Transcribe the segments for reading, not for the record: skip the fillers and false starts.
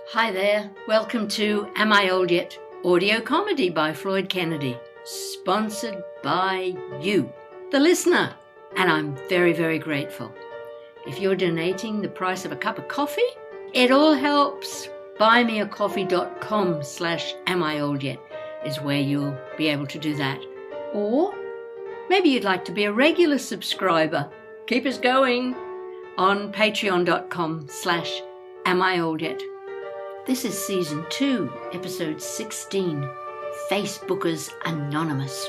Hi there, welcome to Am I Old Yet? Audio comedy by Flloyd Kennedy, sponsored by you, the listener, and I'm very, very grateful. If you're donating the price of a cup of coffee, it all helps. buymeacoffee.com/amioldYet is where you'll be able to do that. Or maybe you'd like to be a regular subscriber. Keep us going on patreon.com/amioldYet. This is Season 2, Episode 16, Facebookers Anonymous.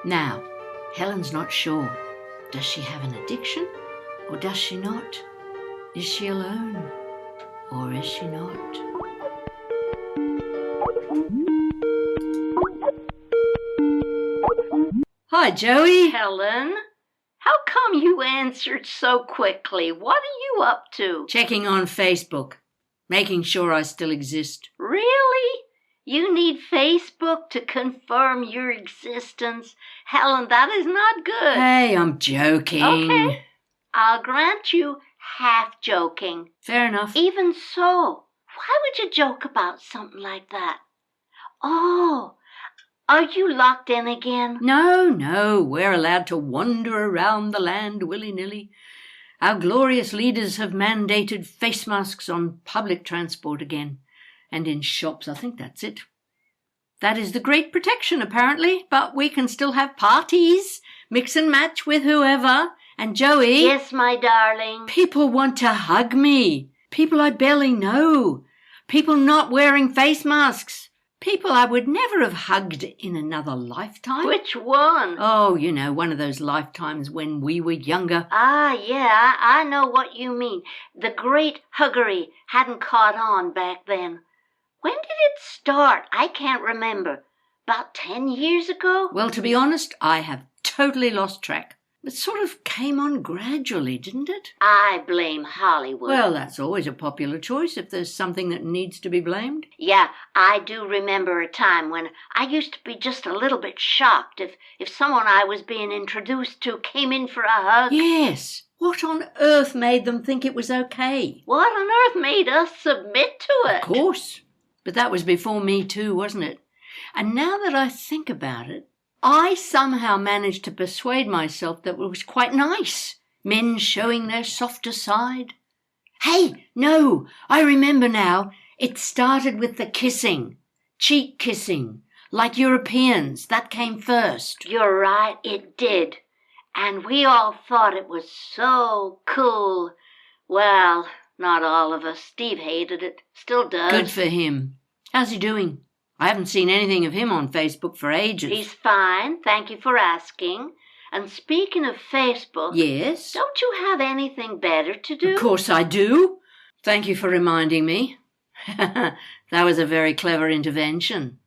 Now, Helen's not sure. Does she have an addiction or does she not? Is she alone or is she not? Hi, Joey. Helen, how come you answered so quickly? What are you up to? Checking on Facebook, making sure I still exist. Really? You need Facebook to confirm your existence? Helen, that is not good. Hey, I'm joking. Okay, I'll grant you half joking. Fair enough. Even so, why would you joke about something like that? Oh, are you locked in again? No, we're allowed to wander around the land willy-nilly. Our glorious leaders have mandated face masks on public transport again, and in shops. I think that's it. That is the great protection, apparently, but we can still have parties, mix and match with whoever. And Joey... Yes, my darling. People want to hug me. People I barely know. People not wearing face masks. People I would never have hugged in another lifetime. Which one? Oh, you know, one of those lifetimes when we were younger. Ah, yeah, I know what you mean. The great huggery hadn't caught on back then. When did it start? I can't remember. About 10 years ago? Well, to be honest, I have totally lost track. It sort of came on gradually, didn't it? I blame Hollywood. Well, that's always a popular choice if there's something that needs to be blamed. Yeah, I do remember a time when I used to be just a little bit shocked if someone I was being introduced to came in for a hug. Yes. What on earth made them think it was okay? What on earth made us submit to it? Of course. But that was before Me Too, wasn't it? And now that I think about it, I somehow managed to persuade myself that it was quite nice. Men showing their softer side. Hey, no, I remember now. It started with the kissing. Cheek kissing. Like Europeans. That came first. You're right, it did. And we all thought it was so cool. Well, not all of us. Steve hated it. Still does. Good for him. How's he doing? I haven't seen anything of him on Facebook for ages. He's fine, thank you for asking. And speaking of Facebook... Yes? Don't you have anything better to do? Of course I do. Thank you for reminding me. That was a very clever intervention.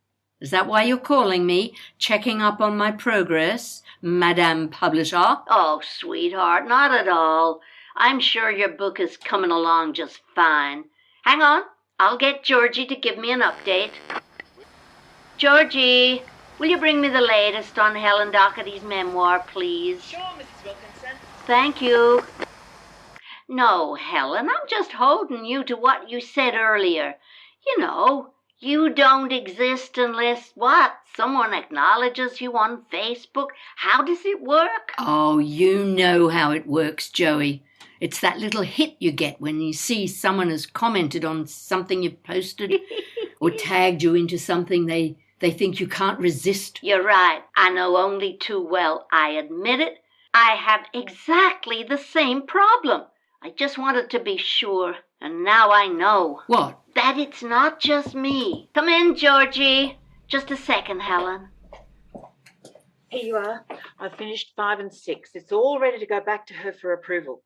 Is that why you're calling me? Checking up on my progress, Madame Publisher? Oh, sweetheart, not at all. I'm sure your book is coming along just fine. Hang on, I'll get Georgie to give me an update. Georgie, will you bring me the latest on Helen Doherty's memoir, please? Sure, Mrs. Wilkinson. Thank you. No, Helen, I'm just holding you to what you said earlier. You know, you don't exist unless, someone acknowledges you on Facebook? How does it work? Oh, you know how it works, Joey. It's that little hit you get when you see someone has commented on something you've posted or tagged you into something they think you can't resist. You're right. I know only too well. I admit it. I have exactly the same problem. I just wanted to be sure, and now I know. What? That it's not just me. Come in, Georgie. Just a second, Helen. Here you are. I've finished 5 and 6. It's all ready to go back to her for approval.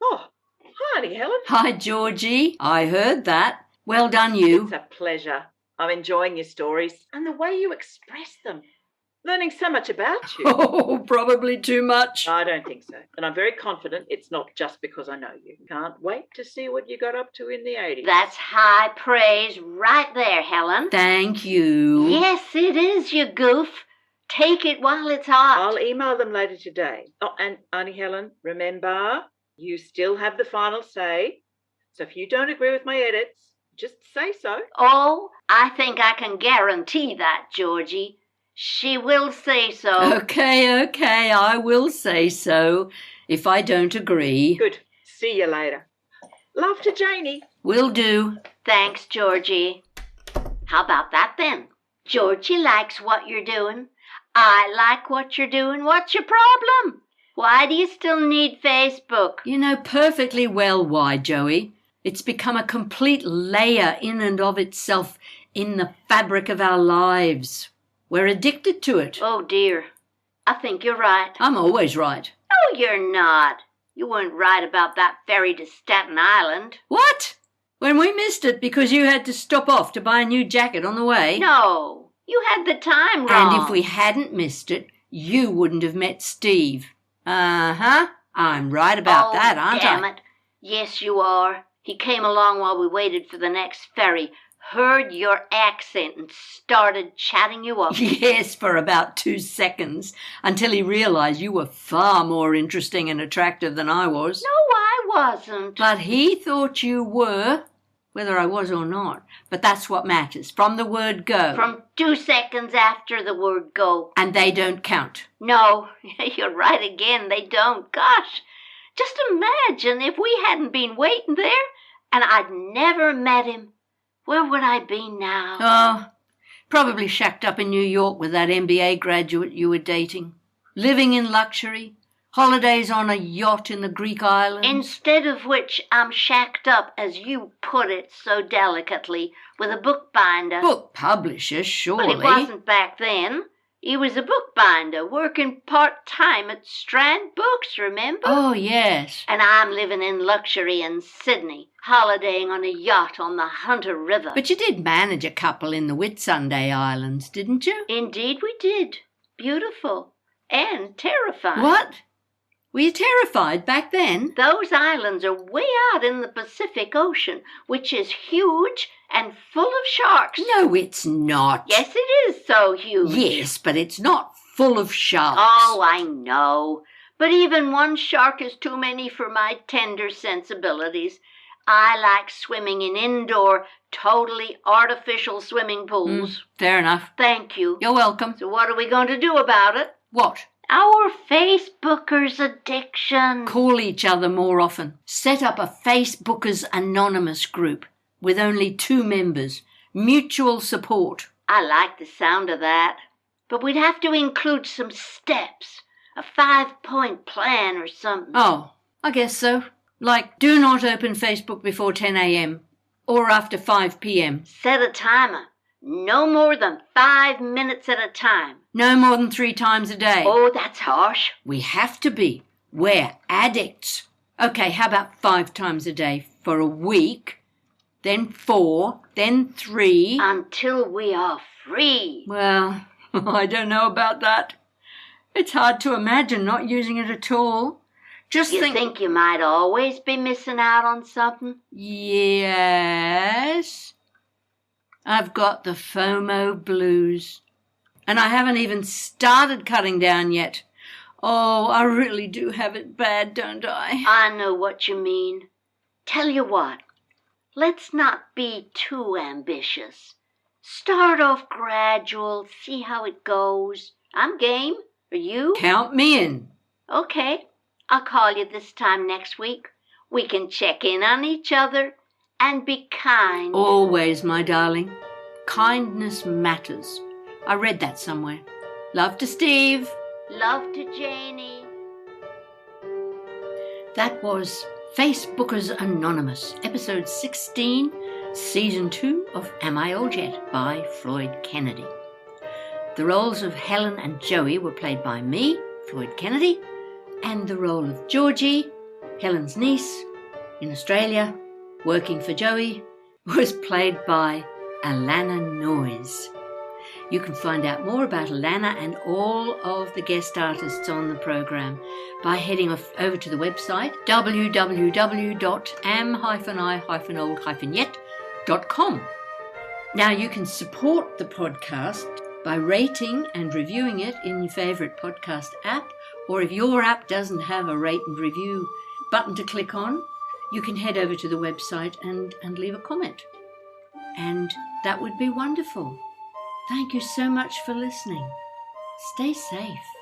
Oh, hi, Helen. Hi, Georgie. I heard that. Well done, you. It's a pleasure. I'm enjoying your stories and the way you express them. Learning so much about you. Oh, probably too much. I don't think so. And I'm very confident it's not just because I know you. Can't wait to see what you got up to in the 80s. That's high praise right there, Helen. Thank you. Yes, it is, you goof. Take it while it's hot. I'll email them later today. Oh, and Auntie Helen, remember, you still have the final say. So if you don't agree with my edits, just say so. Oh, I think I can guarantee that, Georgie. She will say so. Okay, I will say so if I don't agree. Good. See you later. Love to Janie. Will do. Thanks, Georgie. How about that then? Georgie likes what you're doing. I like what you're doing. What's your problem? Why do you still need Facebook? You know perfectly well why, Joey. It's become a complete layer in and of itself in the fabric of our lives. We're addicted to it. Oh, dear. I think you're right. I'm always right. No, you're not. You weren't right about that ferry to Staten Island. What? When we missed it because you had to stop off to buy a new jacket on the way? No, you had the time wrong. And if we hadn't missed it, you wouldn't have met Steve. Uh-huh. I'm right about that, aren't damn I? it. Yes, you are. He came along while we waited for the next ferry, heard your accent and started chatting you up. Yes, for about 2 seconds, until he realized you were far more interesting and attractive than I was. No, I wasn't. But he thought you were, whether I was or not. But that's what matters, from the word go. From 2 seconds after the word go. And they don't count. No, you're right again, they don't. Gosh, just imagine if we hadn't been waiting there and I'd never met him. Where would I be now? Oh, probably shacked up in New York with that MBA graduate you were dating. Living in luxury, holidays on a yacht in the Greek islands. Instead of which I'm shacked up, as you put it so delicately, with a bookbinder. Book publisher, surely. But he wasn't back then. He was a bookbinder, working part-time at Strand Books, remember? Oh, yes. And I'm living in luxury in Sydney, holidaying on a yacht on the Hunter River. But you did manage a couple in the Whitsunday Islands, didn't you? Indeed we did. Beautiful. And terrifying. What? Were you terrified back then? Those islands are way out in the Pacific Ocean, which is huge and full of sharks. No, it's not. Yes, it is so huge. Yes, but it's not full of sharks. Oh, I know. But even one shark is too many for my tender sensibilities. I like swimming in indoor, totally artificial swimming pools. Fair enough. Thank you. You're welcome. So what are we going to do about it? What? Our Facebookers addiction. Call each other more often. Set up a Facebookers Anonymous group with only 2 members. Mutual support. I like the sound of that. But we'd have to include some steps. A 5-point plan or something. Oh, I guess so. Like, do not open Facebook before 10 a.m. or after 5 p.m. Set a timer. No more than 5 minutes at a time. No more than 3 times a day. Oh, that's harsh. We have to be. We're addicts. Okay, how about 5 times a day for a week? Then 4, then 3. Until we are free. Well, I don't know about that. It's hard to imagine not using it at all. Just You think you might always be missing out on something? Yes. I've got the FOMO blues. And I haven't even started cutting down yet. Oh, I really do have it bad, don't I? I know what you mean. Tell you what, let's not be too ambitious. Start off gradual, see how it goes. I'm game. Are you? Count me in. Okay, I'll call you this time next week. We can check in on each other and be kind. Always, my darling. Kindness matters. I read that somewhere. Love to Steve. Love to Janie. That was Facebookers Anonymous, episode 16, season 2 of Am I Old Yet by Flloyd Kennedy. The roles of Helen and Joey were played by me, Flloyd Kennedy, and the role of Georgie, Helen's niece, in Australia, working for Joey, was played by Allana Noyes. You can find out more about Allana and all of the guest artists on the program by heading over to the website www.am-i-old-yet.com. Now you can support the podcast by rating and reviewing it in your favourite podcast app, or if your app doesn't have a rate and review button to click on, you can head over to the website and leave a comment. And that would be wonderful. Thank you so much for listening. Stay safe.